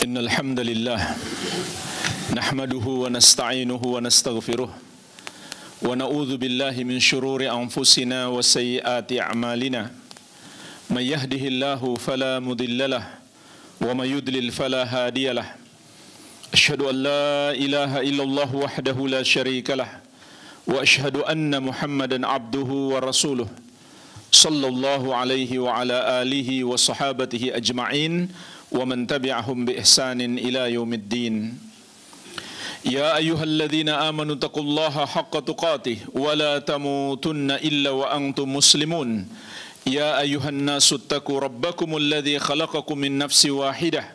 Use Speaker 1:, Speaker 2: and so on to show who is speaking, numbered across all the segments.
Speaker 1: Innal hamdalillah nahmaduhu wa nasta'inuhu wa nastaghfiruh wa na'udzu billahi min shururi anfusina wa sayyiati a'malina may yahdihillahu fala mudhillalah wa may yudlil fala hadiyalah asyhadu an la ilaha illallah wahdahu la syarikalah wa asyhadu anna Muhammadan abduhu wa rasuluh sallallahu alaihi wa ala alihi wa sahabatihi ajma'in wa man tabi'ahum bi ihsanin ila yaumiddin. Ya ayyuhalladzina amanu taqullaha haqqa tuqatih wa la tamutunna illa wa antum muslimun. Ya ayyuhan nasu taqu rabbakumul ladzi khalaqakum min nafsin wahidah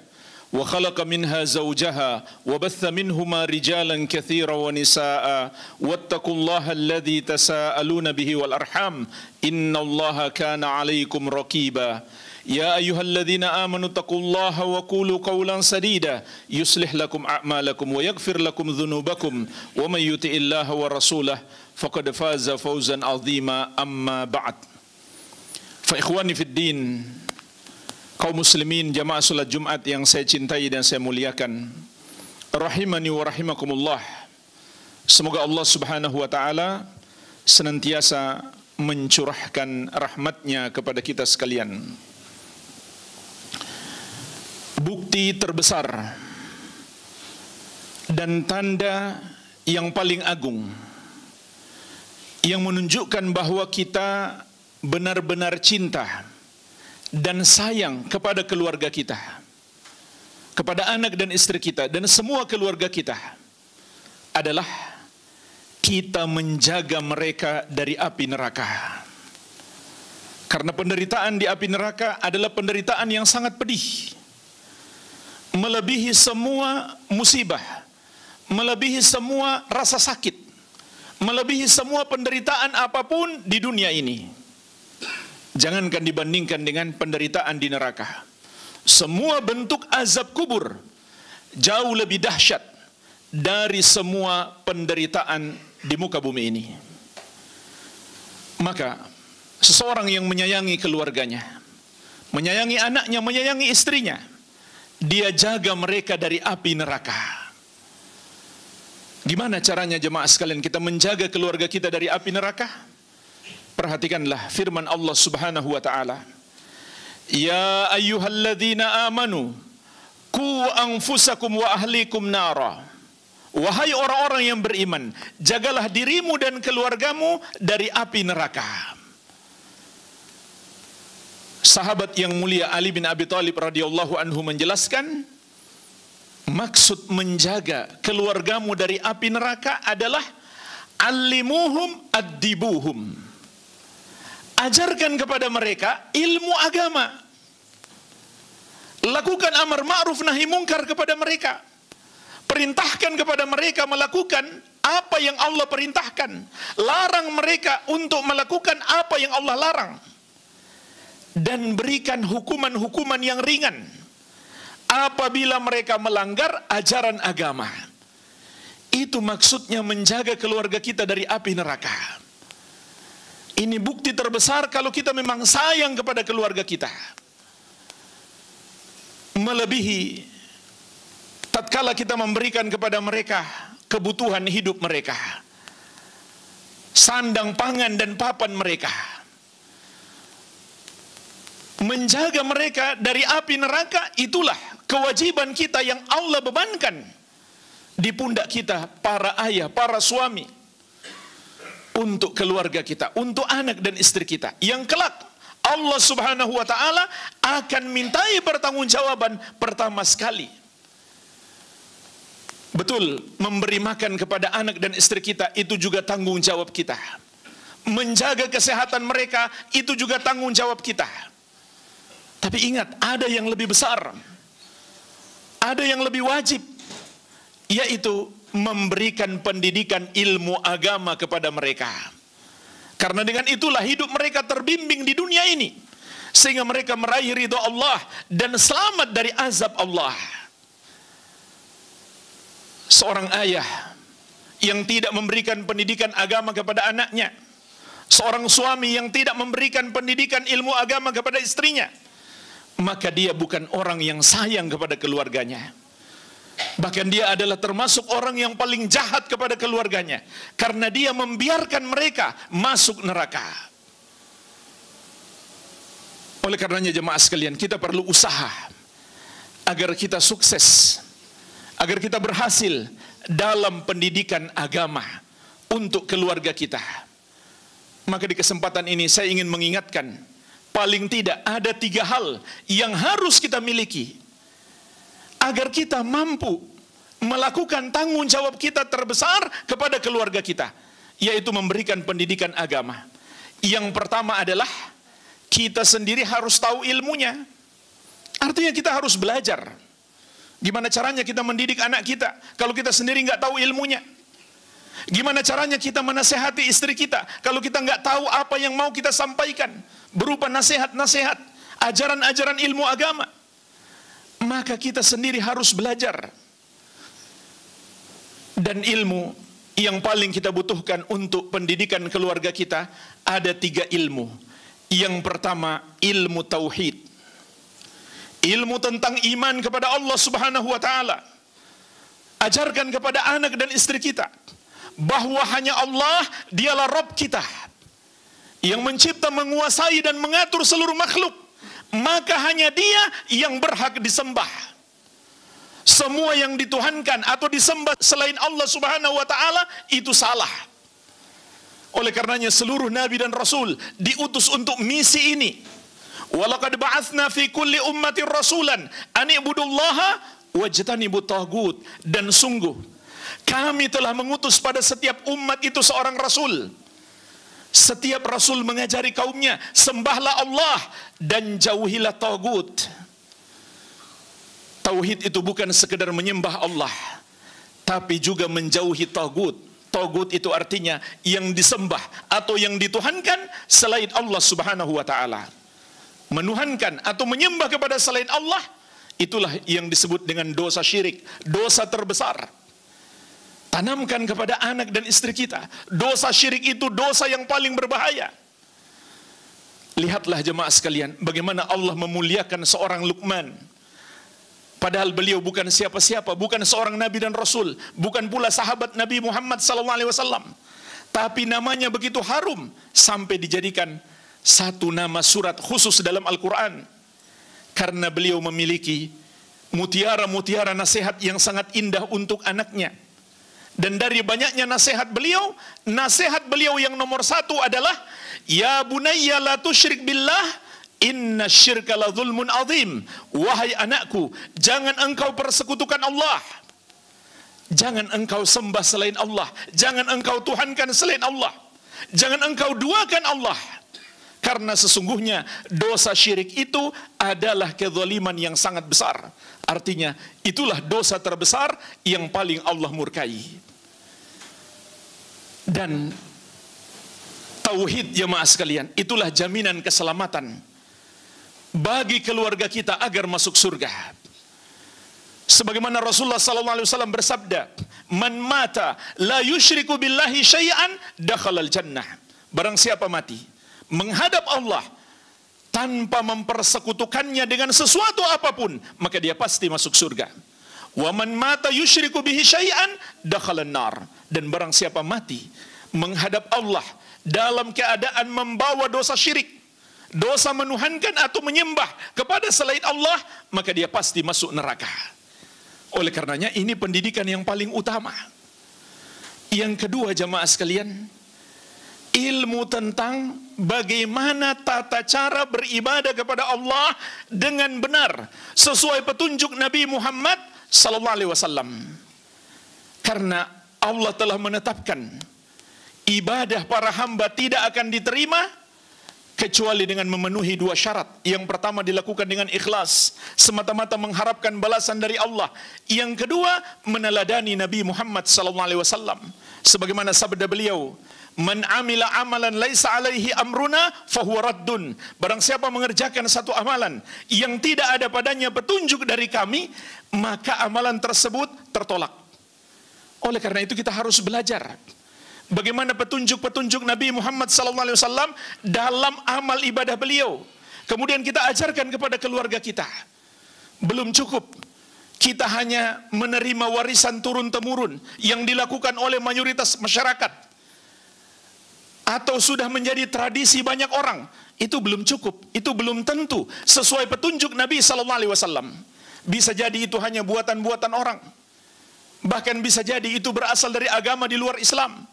Speaker 1: wa khalaqa minha zawjaha wa batha minhuma rijalan katsiran wa nisaa wattaqullaha alladzi tasaaluna bihi wal arham innallaha kana 'alaikum raqiba. Ya ayyuhalladzina amanu taqullaha wa qulu qawlan sadida yuslih lakum a'malakum wa yaghfir lakum dhunubakum wa may yuti'illaha wa rasulahu faqad faza fawzan 'azima. Amma ba'd. Fa ikhwani fid din, kaum muslimin jamaah salat Jumat yang saya cintai dan saya muliakan, rahimani wa rahimakumullah. Semoga Allah Subhanahu wa taala senantiasa mencurahkan rahmatnya kepada kita sekalian. Bukti terbesar dan tanda yang paling agung yang menunjukkan bahwa kita benar-benar cinta dan sayang kepada keluarga kita, kepada anak dan istri kita dan semua keluarga kita adalah kita menjaga mereka dari api neraka. Karena penderitaan di api neraka adalah penderitaan yang sangat pedih, melebihi semua musibah, melebihi semua rasa sakit, melebihi semua penderitaan apapun di dunia ini. Jangankan dibandingkan dengan penderitaan di neraka. Semua bentuk azab kubur jauh lebih dahsyat dari semua penderitaan di muka bumi ini. Maka seseorang yang menyayangi keluarganya, menyayangi anaknya, menyayangi istrinya, dia jaga mereka dari api neraka. Gimana caranya jemaah sekalian kita menjaga keluarga kita dari api neraka? Perhatikanlah firman Allah Subhanahu wa taala. Ya ayyuhalladzina amanu qu anfusakum wa ahlikum nara. Wahai orang-orang yang beriman, jagalah dirimu dan keluargamu dari api neraka. Sahabat yang mulia Ali bin Abi Thalib radhiyallahu anhu menjelaskan, maksud menjaga keluargamu dari api neraka adalah allimuhum addibuhum. Ajarkan kepada mereka ilmu agama. Lakukan amar ma'ruf nahi mungkar kepada mereka. Perintahkan kepada mereka melakukan apa yang Allah perintahkan. Larang mereka untuk melakukan apa yang Allah larang. Dan berikan hukuman-hukuman yang ringan apabila mereka melanggar ajaran agama. Itu maksudnya menjaga keluarga kita dari api neraka. Ini bukti terbesar kalau kita memang sayang kepada keluarga kita, melebihi tatkala kita memberikan kepada mereka kebutuhan hidup mereka, sandang pangan dan papan mereka. Menjaga mereka dari api neraka itulah kewajiban kita yang Allah bebankan di pundak kita, para ayah, para suami, untuk keluarga kita, untuk anak dan istri kita, yang kelak Allah Subhanahu wa taala akan mintai pertanggungjawaban pertama sekali. Betul, memberi makan kepada anak dan istri kita itu juga tanggung jawab kita. Menjaga kesehatan mereka itu juga tanggung jawab kita. Tapi ingat, ada yang lebih besar, ada yang lebih wajib, yaitu memberikan pendidikan ilmu agama kepada mereka. Karena dengan itulah hidup mereka terbimbing di dunia ini, sehingga mereka meraih ridha Allah dan selamat dari azab Allah. Seorang ayah yang tidak memberikan pendidikan agama kepada anaknya, seorang suami yang tidak memberikan pendidikan ilmu agama kepada istrinya, maka dia bukan orang yang sayang kepada keluarganya. Bahkan dia adalah termasuk orang yang paling jahat kepada keluarganya, karena dia membiarkan mereka masuk neraka. Oleh karenanya jemaah sekalian, kita perlu usaha agar kita sukses, agar kita berhasil dalam pendidikan agama untuk keluarga kita. Maka di kesempatan ini saya ingin mengingatkan, paling tidak ada 3 hal yang harus kita miliki agar kita mampu melakukan tanggung jawab kita terbesar kepada keluarga kita, yaitu memberikan pendidikan agama. Yang pertama adalah kita sendiri harus tahu ilmunya. Artinya kita harus belajar. Gimana caranya kita mendidik anak kita kalau kita sendiri nggak tahu ilmunya? Gimana caranya kita menasehati istri kita kalau kita nggak tahu apa yang mau kita sampaikan berupa nasihat-nasihat, ajaran-ajaran ilmu agama? Maka kita sendiri harus belajar. Dan ilmu yang paling kita butuhkan untuk pendidikan keluarga kita ada 3 ilmu. Yang pertama, ilmu tauhid. Ilmu tentang iman kepada Allah Subhanahu wa taala. Ajarkan kepada anak dan istri kita bahwa hanya Allah dialah Rabb kita, yang mencipta, menguasai dan mengatur seluruh makhluk. Maka hanya Dia yang berhak disembah. Semua yang dituhankan atau disembah selain Allah Subhanahu wa taala itu salah. Oleh karenanya seluruh nabi dan rasul diutus untuk misi ini. Walaqad ba'atsna fi kulli ummatin rasulan an ibudullaha wajtanibut taghut. Dan sungguh kami telah mengutus pada setiap umat itu seorang rasul. Setiap rasul mengajari kaumnya, sembahlah Allah dan jauhilah taghut. Tauhid itu bukan sekedar menyembah Allah, tapi juga menjauhi taghut. Taghut itu artinya yang disembah atau yang dituhankan selain Allah Subhanahu wa taala. Menuhankan atau menyembah kepada selain Allah, itulah yang disebut dengan dosa syirik, dosa terbesar. Tanamkan kepada anak dan istri kita, dosa syirik itu dosa yang paling berbahaya. Lihatlah jemaah sekalian, bagaimana Allah memuliakan seorang Luqman. Padahal beliau bukan siapa-siapa, bukan seorang nabi dan rasul, bukan pula sahabat Nabi Muhammad SAW. Tapi namanya begitu harum sampai dijadikan satu nama surat khusus dalam Al-Quran. Karena beliau memiliki mutiara-mutiara nasihat yang sangat indah untuk anaknya. Dan dari banyaknya nasihat beliau yang nomor 1 adalah ya bunayya la tusyrik billah inna syirka la zulmun azim. Wahai anakku, jangan engkau persekutukan Allah, jangan engkau sembah selain Allah, jangan engkau tuhankan selain Allah, jangan engkau duakan Allah, karena sesungguhnya dosa syirik itu adalah kezaliman yang sangat besar. Artinya itulah dosa terbesar yang paling Allah murkai. Dan tauhid jemaah sekalian, itulah jaminan keselamatan bagi keluarga kita agar masuk surga. Sebagaimana Rasulullah SAW bersabda, man mata la yusyriku billahi syai'an dakhalal jannah. Barang siapa mati menghadap Allah tanpa mempersekutukannya dengan sesuatu apapun, maka dia pasti masuk surga. Wa man mata yusyriku bihi syai'an dakhalan nar. Dan barang siapa mati menghadap Allah dalam keadaan membawa dosa syirik, dosa menuhankan atau menyembah kepada selain Allah, maka dia pasti masuk neraka. Oleh karenanya ini pendidikan yang paling utama. Yang kedua jemaah sekalian, ilmu tentang bagaimana tata cara beribadah kepada Allah dengan benar sesuai petunjuk Nabi Muhammad SAW. Karena Allah telah menetapkan ibadah para hamba tidak akan diterima kecuali dengan memenuhi 2 syarat. Yang pertama dilakukan dengan ikhlas, semata-mata mengharapkan balasan dari Allah. Yang kedua meneladani Nabi Muhammad SAW. Sebagaimana sabda beliau, man amila amalan laisa alaihi amruna fahuwa raddun. Barang siapa mengerjakan satu amalan yang tidak ada padanya petunjuk dari kami, maka amalan tersebut tertolak. Oleh karena itu kita harus belajar bagaimana petunjuk-petunjuk Nabi Muhammad SAW dalam amal ibadah beliau, Kemudian kita ajarkan kepada keluarga kita. Belum cukup kita hanya menerima warisan turun-temurun yang dilakukan oleh mayoritas masyarakat, atau sudah menjadi tradisi banyak orang. Itu belum cukup, itu belum tentu sesuai petunjuk Nabi SAW. Bisa jadi itu hanya buatan-buatan orang, bahkan bisa jadi itu berasal dari agama di luar Islam,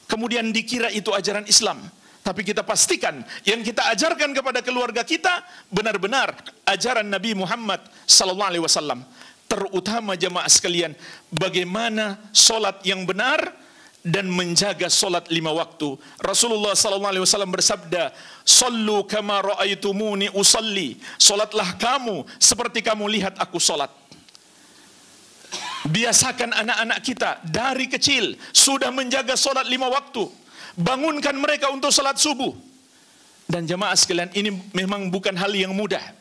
Speaker 1: kemudian dikira itu ajaran Islam. Tapi kita pastikan yang kita ajarkan kepada keluarga kita benar-benar ajaran Nabi Muhammad SAW. Terutama jemaah sekalian, bagaimana solat yang benar dan menjaga solat 5 waktu. Rasulullah SAW bersabda, "Sallu kama ra'aitumuni usalli." Solatlah kamu seperti kamu lihat aku solat. Biasakan anak-anak kita dari kecil sudah menjaga solat 5 waktu. Bangunkan mereka untuk salat subuh. Dan jemaah sekalian, ini memang bukan hal yang mudah.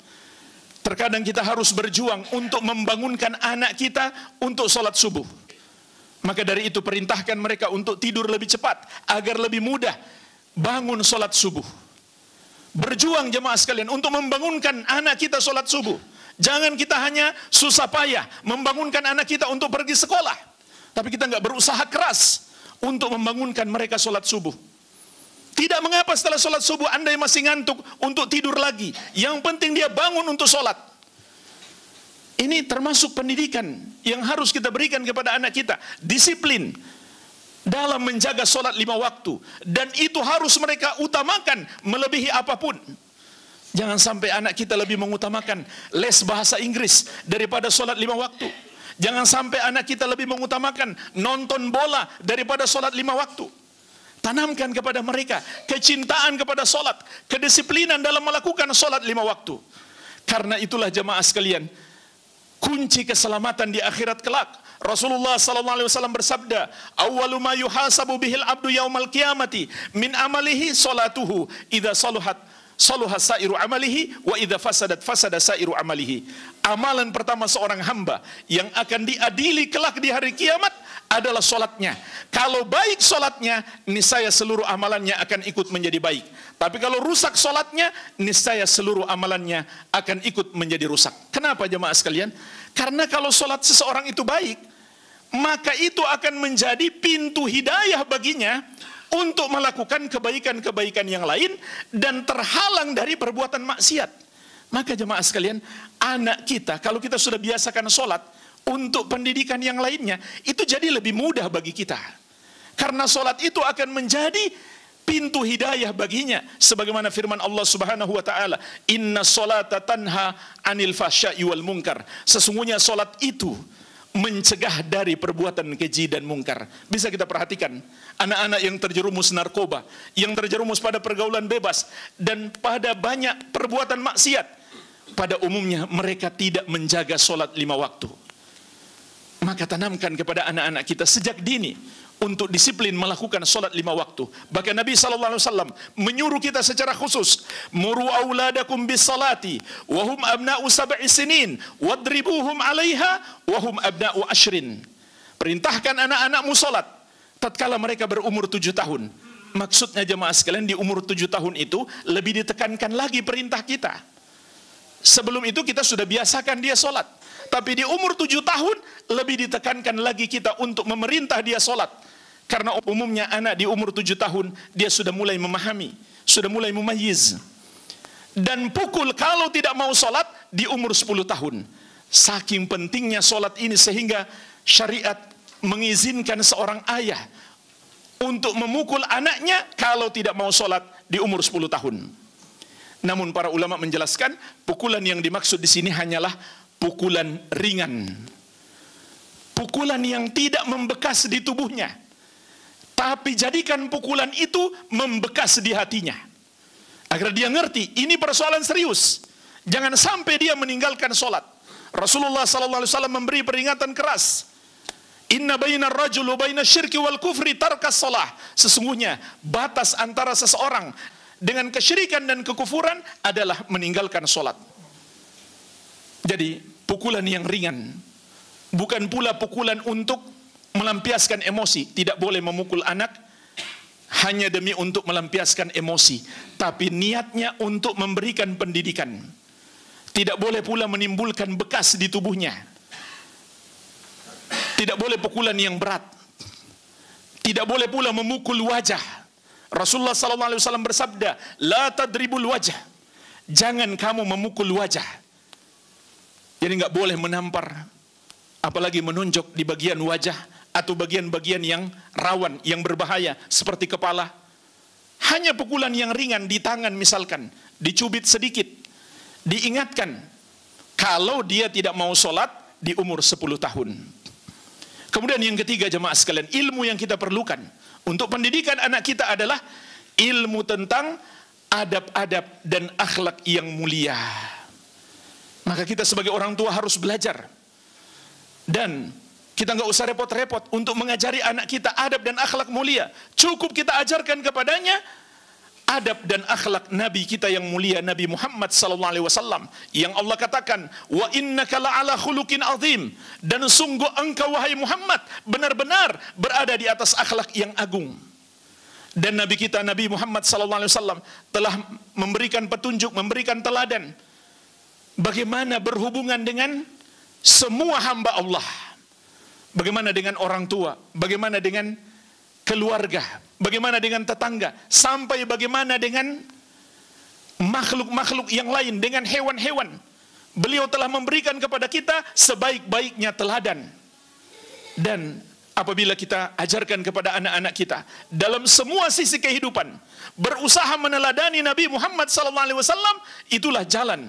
Speaker 1: Terkadang kita harus berjuang untuk membangunkan anak kita untuk salat subuh. Maka dari itu perintahkan mereka untuk tidur lebih cepat agar lebih mudah bangun salat subuh. Berjuang jemaah sekalian untuk membangunkan anak kita salat subuh. Jangan kita hanya susah payah membangunkan anak kita untuk pergi sekolah, tapi kita nggak berusaha keras untuk membangunkan mereka sholat subuh. Tidak mengapa setelah sholat subuh andai masih ngantuk untuk tidur lagi. Yang penting dia bangun untuk sholat. Ini termasuk pendidikan yang harus kita berikan kepada anak kita. Disiplin dalam menjaga sholat 5 waktu. Dan itu harus mereka utamakan melebihi apapun. Jangan sampai anak kita lebih mengutamakan les bahasa Inggris daripada sholat 5 waktu. Jangan sampai anak kita lebih mengutamakan nonton bola daripada sholat 5 waktu. Tanamkan kepada mereka kecintaan kepada sholat, kedisiplinan dalam melakukan sholat 5 waktu. Karena itulah jemaah sekalian, kunci keselamatan di akhirat kelak. Rasulullah SAW bersabda, "Awwalu ma yuhasabu bihil abdu yaumal qiyamati min amalihi sholatuhu idza saluha sairu amalihi wa idza fasada sairu amalihi." Amalan pertama seorang hamba yang akan diadili kelak di hari kiamat adalah solatnya. Kalau baik solatnya, niscaya seluruh amalannya akan ikut menjadi baik. Tapi kalau rusak solatnya, niscaya seluruh amalannya akan ikut menjadi rusak. Kenapa jemaah sekalian? Karena kalau solat seseorang itu baik, maka itu akan menjadi pintu hidayah baginya untuk melakukan kebaikan-kebaikan yang lain dan terhalang dari perbuatan maksiat. Maka jemaah sekalian, anak kita kalau kita sudah biasakan sholat untuk pendidikan yang lainnya, itu jadi lebih mudah bagi kita. Karena sholat itu akan menjadi pintu hidayah baginya. Sebagaimana firman Allah Subhanahu wa ta'ala, "Inna sholata tanha anil fahsya'i wal munkar." Sesungguhnya sholat itu mencegah dari perbuatan keji dan mungkar. Bisa kita perhatikan anak-anak yang terjerumus narkoba, yang terjerumus pada pergaulan bebas dan pada banyak perbuatan maksiat, pada umumnya mereka tidak menjaga sholat 5 waktu. Maka tanamkan kepada anak-anak kita sejak dini untuk disiplin melakukan sholat 5 waktu. Bahkan Nabi SAW menyuruh kita secara khusus, "Muru auladakum bis salati wahum abna'u sab'i sinin wadribuhum 'alaiha wahum abna'u ashrin." Perintahkan anak-anakmu sholat tatkala mereka berumur 7 tahun. Maksudnya jemaah sekalian, di umur 7 tahun itu lebih ditekankan lagi perintah kita. Sebelum itu kita sudah biasakan dia sholat, tapi di umur 7 tahun lebih ditekankan lagi kita untuk memerintah dia sholat. Karena umumnya anak di umur 7 tahun dia sudah mulai memahami, sudah mulai memayyiz. Dan pukul kalau tidak mau sholat di umur 10 tahun. Saking pentingnya sholat ini sehingga syariat mengizinkan seorang ayah untuk memukul anaknya kalau tidak mau sholat di umur 10 tahun. Namun para ulama menjelaskan pukulan yang dimaksud di sini hanyalah pukulan ringan. Pukulan yang tidak membekas di tubuhnya. Tapi jadikan pukulan itu membekas di hatinya. Agar dia ngerti, ini persoalan serius. Jangan sampai dia meninggalkan sholat. Rasulullah SAW memberi peringatan keras. "Inna bainar rajul wa bainas syirki wal kufri tarkas shalah." Sesungguhnya batas antara seseorang dengan kesyirikan dan kekufuran adalah meninggalkan sholat. Jadi pukulan yang ringan, bukan pula pukulan untuk melampiaskan emosi. Tidak boleh memukul anak hanya demi untuk melampiaskan emosi, tapi niatnya untuk memberikan pendidikan. Tidak boleh pula menimbulkan bekas di tubuhnya. Tidak boleh pukulan yang berat. Tidak boleh pula memukul wajah. Rasulullah SAW bersabda, la tadribul wajah. Jangan kamu memukul wajah. Jadi nggak boleh menampar, apalagi menunjuk di bagian wajah atau bagian-bagian yang rawan, yang berbahaya seperti kepala. Hanya pukulan yang ringan di tangan misalkan, dicubit sedikit, diingatkan kalau dia tidak mau sholat di umur 10 tahun. Kemudian yang ketiga jemaah sekalian, ilmu yang kita perlukan untuk pendidikan anak kita adalah ilmu tentang adab-adab dan akhlak yang mulia. Maka kita sebagai orang tua harus belajar. Dan kita nggak usah repot-repot untuk mengajari anak kita adab dan akhlak mulia. Cukup kita ajarkan kepadanya adab dan akhlak Nabi kita yang mulia, Nabi Muhammad SAW, yang Allah katakan, wa innaka la'ala khuluqin azim, dan sungguh engkau wahai Muhammad benar-benar berada di atas akhlak yang agung. Dan Nabi kita Nabi Muhammad SAW telah memberikan petunjuk, memberikan teladan bagaimana berhubungan dengan semua hamba Allah, bagaimana dengan orang tua, bagaimana dengan keluarga, bagaimana dengan tetangga, sampai bagaimana dengan makhluk-makhluk yang lain, dengan hewan-hewan. Beliau telah memberikan kepada kita sebaik-baiknya teladan. Dan apabila kita ajarkan kepada anak-anak kita dalam semua sisi kehidupan, berusaha meneladani Nabi Muhammad SAW, itulah jalan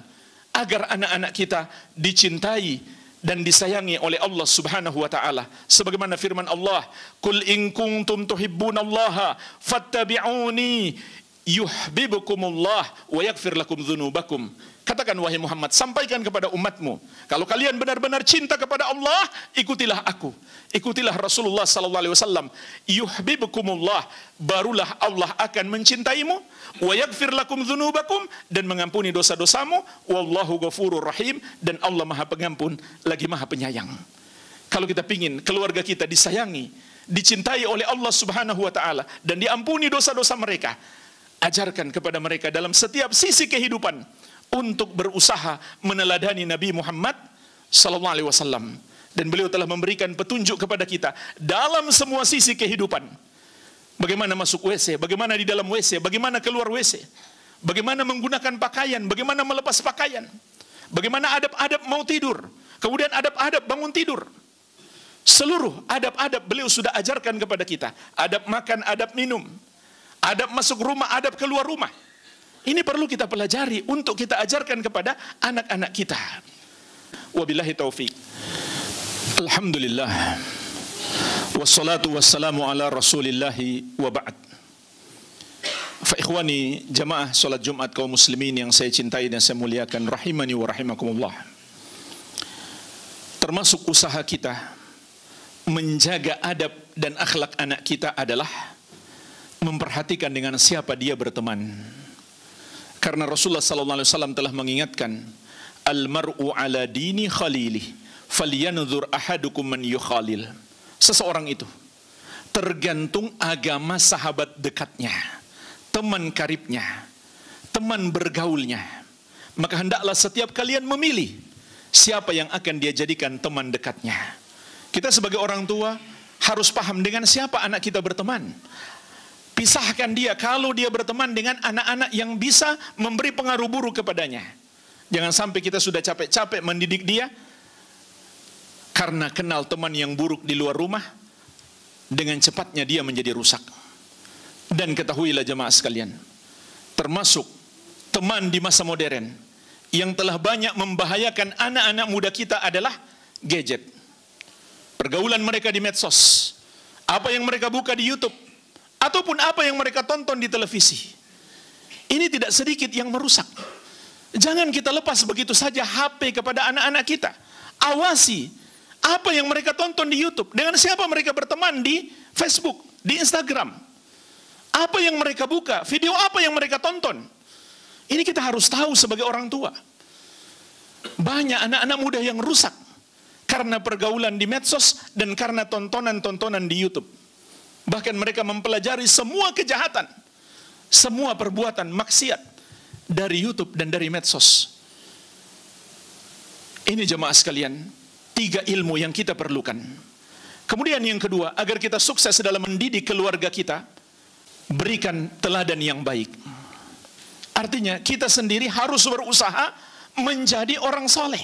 Speaker 1: agar anak-anak kita dicintai dan disayangi oleh Allah Subhanahu wa taala. Sebagaimana firman Allah, "Qul in kuntum tuhibbunallaha fattabi'uni yuhibbukumullah wa yaghfir lakum dzunubakum." Katakan wahai Muhammad, sampaikan kepada umatmu, kalau kalian benar-benar cinta kepada Allah, ikutilah aku, ikutilah Rasulullah sallallahu alaihi wasallam. Yuhibbukumullah, barulah Allah akan mencintaimu, wa yaghfir lakum dzunubakum, dan mengampuni dosa-dosamu, wallahu ghafurur rahim, dan Allah Maha Pengampun lagi Maha Penyayang. Kalau kita pingin keluarga kita disayangi, dicintai oleh Allah Subhanahu wa taala dan diampuni dosa-dosa mereka, ajarkan kepada mereka dalam setiap sisi kehidupan untuk berusaha meneladani Nabi Muhammad sallallahu alaihi wasallam. Dan beliau telah memberikan petunjuk kepada kita dalam semua sisi kehidupan. Bagaimana masuk WC, bagaimana di dalam WC, bagaimana keluar WC, bagaimana menggunakan pakaian, bagaimana melepas pakaian, bagaimana adab-adab mau tidur, kemudian adab-adab bangun tidur. Seluruh adab-adab beliau sudah ajarkan kepada kita. Adab makan, adab minum, adab masuk rumah, adab keluar rumah. Ini perlu kita pelajari untuk kita ajarkan kepada anak-anak kita. Wabillahi taufik. Alhamdulillah. Wassalatu wassalamu ala rasulillahi wa ba'd. Fa ikhwani jamaah salat Jumat kaum muslimin yang saya cintai dan saya muliakan, rahimani wa rahimakumullah. Termasuk usaha kita menjaga adab dan akhlak anak kita adalah memperhatikan dengan siapa dia berteman. Karena Rasulullah SAW telah mengingatkan, al-mar'u ala dini khalilih, falyanzur ahadukum man yukhalil. Seseorang itu tergantung agama sahabat dekatnya, teman karibnya, teman bergaulnya. Maka hendaklah setiap kalian memilih siapa yang akan dia jadikan teman dekatnya. Kita sebagai orang tua harus paham dengan siapa anak kita berteman. Pisahkan dia kalau dia berteman dengan anak-anak yang bisa memberi pengaruh buruk kepadanya. Jangan sampai kita sudah capek-capek mendidik dia karena kenal teman yang buruk di luar rumah, dengan cepatnya dia menjadi rusak. Dan ketahuilah jemaah sekalian, termasuk teman di masa modern yang telah banyak membahayakan anak-anak muda kita adalah gadget. Pergaulan mereka di medsos, apa yang mereka buka di YouTube, ataupun apa yang mereka tonton di televisi. Ini tidak sedikit yang merusak. Jangan kita lepas begitu saja HP kepada anak-anak kita. Awasi apa yang mereka tonton di YouTube, dengan siapa mereka berteman di Facebook, di Instagram. Apa yang mereka buka, video apa yang mereka tonton. Ini kita harus tahu sebagai orang tua. Banyak anak-anak muda yang rusak karena pergaulan di medsos dan karena tontonan-tontonan di YouTube. Bahkan mereka mempelajari semua kejahatan, semua perbuatan maksiat dari YouTube dan dari medsos. Ini jemaah sekalian, 3 ilmu yang kita perlukan. Kemudian yang kedua, agar kita sukses dalam mendidik keluarga kita, berikan teladan yang baik. Artinya kita sendiri harus berusaha menjadi orang soleh,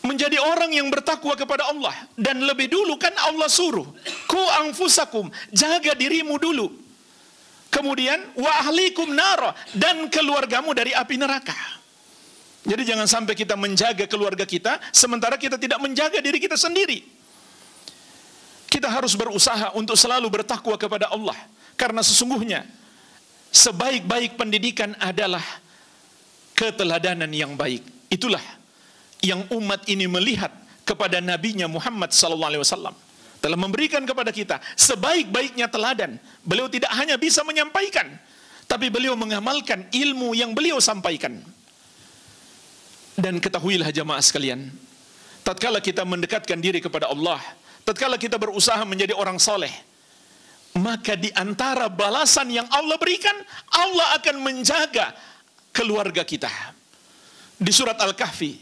Speaker 1: menjadi orang yang bertakwa kepada Allah. Dan lebih dulu kan Allah suruh, ku anfusakum, jaga dirimu dulu. Kemudian wa ahlikum nara, dan keluargamu dari api neraka. Jadi jangan sampai kita menjaga keluarga kita sementara kita tidak menjaga diri kita sendiri. Kita harus berusaha untuk selalu bertakwa kepada Allah, karena sesungguhnya sebaik-baik pendidikan adalah keteladanan yang baik. Itulah yang umat ini melihat kepada nabinya Muhammad SAW. Telah memberikan kepada kita sebaik-baiknya teladan. Beliau tidak hanya bisa menyampaikan, tapi beliau mengamalkan ilmu yang beliau sampaikan. Dan ketahuilah jamaah sekalian, tatkala kita mendekatkan diri kepada Allah, tatkala kita berusaha menjadi orang soleh, maka di antara balasan yang Allah berikan, Allah akan menjaga keluarga kita. Di surat Al-Kahfi,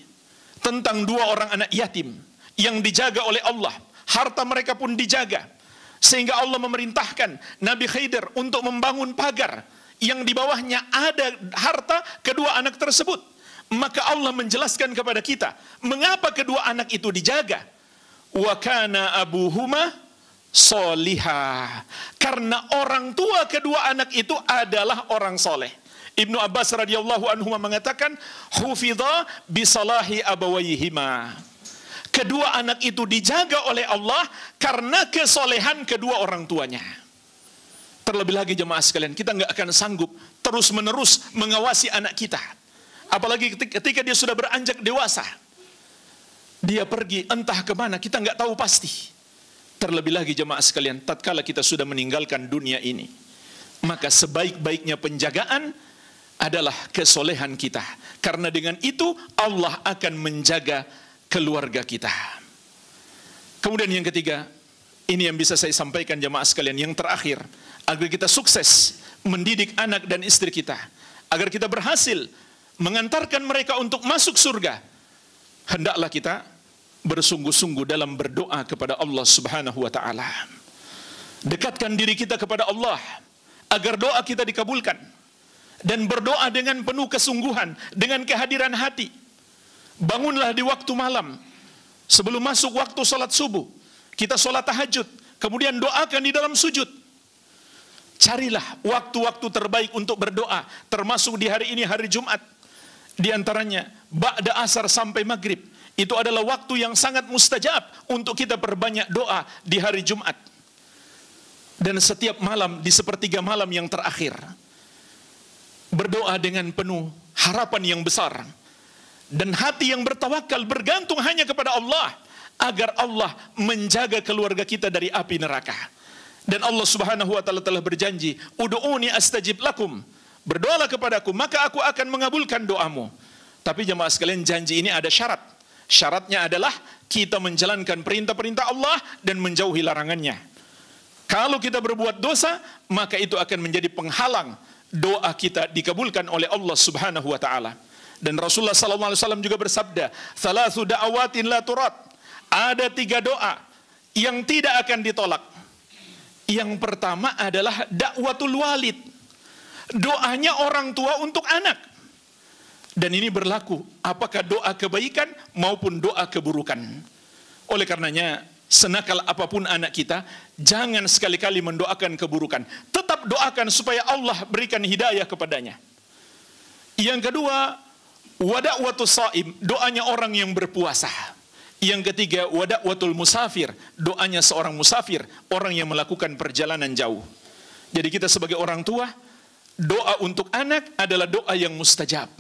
Speaker 1: tentang 2 orang anak yatim yang dijaga oleh Allah, harta mereka pun dijaga, sehingga Allah memerintahkan Nabi Khidir untuk membangun pagar yang di bawahnya ada harta kedua anak tersebut. Maka Allah menjelaskan kepada kita mengapa kedua anak itu dijaga. Wa kana abuhuma solihah, karena orang tua kedua anak itu adalah orang soleh. Ibnu Abbas radhiyallahu anhu mengatakan, hufidha bisalahi abawayhima. Kedua anak itu dijaga oleh Allah karena kesolehan kedua orang tuanya. Terlebih lagi jemaah sekalian, kita nggak akan sanggup terus menerus mengawasi anak kita. Apalagi ketika dia sudah beranjak dewasa, dia pergi entah kemana, kita nggak tahu pasti. Terlebih lagi jemaah sekalian, tatkala kita sudah meninggalkan dunia ini, maka sebaik-baiknya penjagaan adalah kesolehan kita. Karena dengan itu Allah akan menjaga keluarga kita. Kemudian yang ketiga, ini yang bisa saya sampaikan jemaah sekalian, yang terakhir, agar kita sukses mendidik anak dan istri kita, agar kita berhasil mengantarkan mereka untuk masuk surga, hendaklah kita bersungguh-sungguh dalam berdoa kepada Allah Subhanahu wa ta'ala. Dekatkan diri kita kepada Allah agar doa kita dikabulkan, dan berdoa dengan penuh kesungguhan, dengan kehadiran hati. Bangunlah di waktu malam sebelum masuk waktu salat subuh, kita salat tahajud, kemudian doakan di dalam sujud. Carilah waktu-waktu terbaik untuk berdoa, termasuk di hari ini, hari Jumat. Di antaranya ba'da asar sampai maghrib, itu adalah waktu yang sangat mustajab untuk kita perbanyak doa di hari Jumat. Dan setiap malam di sepertiga malam yang terakhir, berdoa dengan penuh harapan yang besar dan hati yang bertawakal, bergantung hanya kepada Allah, agar Allah menjaga keluarga kita dari api neraka. Dan Allah Subhanahu wa ta'ala telah berjanji, ud'uni astajib lakum, berdoalah kepadaku maka aku akan mengabulkan doamu. Tapi jemaah sekalian, janji ini ada syarat. Syaratnya adalah kita menjalankan perintah-perintah Allah dan menjauhi larangannya. Kalau kita berbuat dosa, maka itu akan menjadi penghalang doa kita dikabulkan oleh Allah Subhanahu wa ta'ala. Dan Rasulullah SAW juga bersabda, "Thalathu da'awatin la turad." Ada 3 doa yang tidak akan ditolak. Yang pertama adalah dakwatul walid, doanya orang tua untuk anak. Dan ini berlaku apakah doa kebaikan maupun doa keburukan. Oleh karenanya, senakal apapun anak kita, jangan sekali-kali mendoakan keburukan. Tetap doakan supaya Allah berikan hidayah kepadanya. Yang kedua, wada'watus saim, doanya orang yang berpuasa. Yang ketiga, wada'watul musafir, doanya seorang musafir, orang yang melakukan perjalanan jauh. Jadi kita sebagai orang tua, doa untuk anak adalah doa yang mustajab.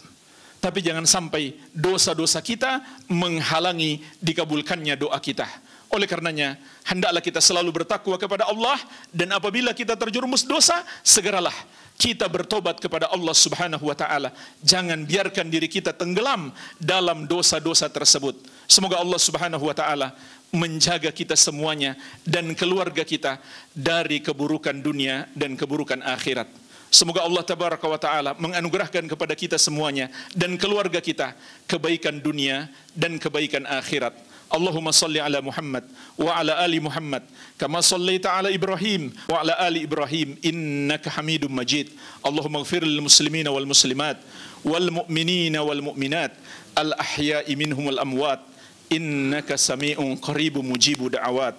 Speaker 1: Tapi jangan sampai dosa-dosa kita menghalangi dikabulkannya doa kita. Oleh karenanya, hendaklah kita selalu bertakwa kepada Allah, dan apabila kita terjerumus dosa, segeralah kita bertobat kepada Allah Subhanahu wa taala. Jangan biarkan diri kita tenggelam dalam dosa-dosa tersebut. Semoga Allah Subhanahu wa taala menjaga kita semuanya dan keluarga kita dari keburukan dunia dan keburukan akhirat. Semoga Allah Tabaraka wa taala menganugerahkan kepada kita semuanya dan keluarga kita kebaikan dunia dan kebaikan akhirat. Allahumma salli ala Muhammad wa ala ali Muhammad kama sallaita ala Ibrahim wa ala ali Ibrahim innaka Hamidum Majid. Allahumma ighfir lil muslimina wal muslimat wal mu'minina wal mu'minat al ahya'i minhum wal amwat innaka sami'un qaribun mujibu da'awat.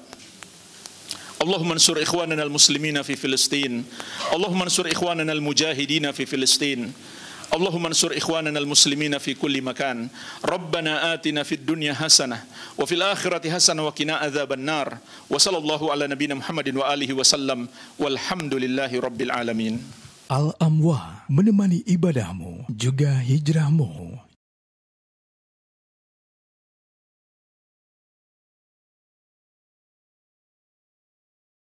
Speaker 1: Allahumma ansur ikhwanana al muslimina fi Filistin. Allahumma ansur ikhwanana al mujahidina fi Filistin. Allahumma ansur ikhwanana al-muslimina fi kulli makan. Rabbana atina fid dunya hasanah wa fil akhirati hasanah wa qina adzaban nar. Wa sallallahu ala nabiyyina Muhammadin wa alihi wa sallam walhamdulillahi rabbil alamin.
Speaker 2: Al-Amwa menemani ibadahmu juga hijrahmu.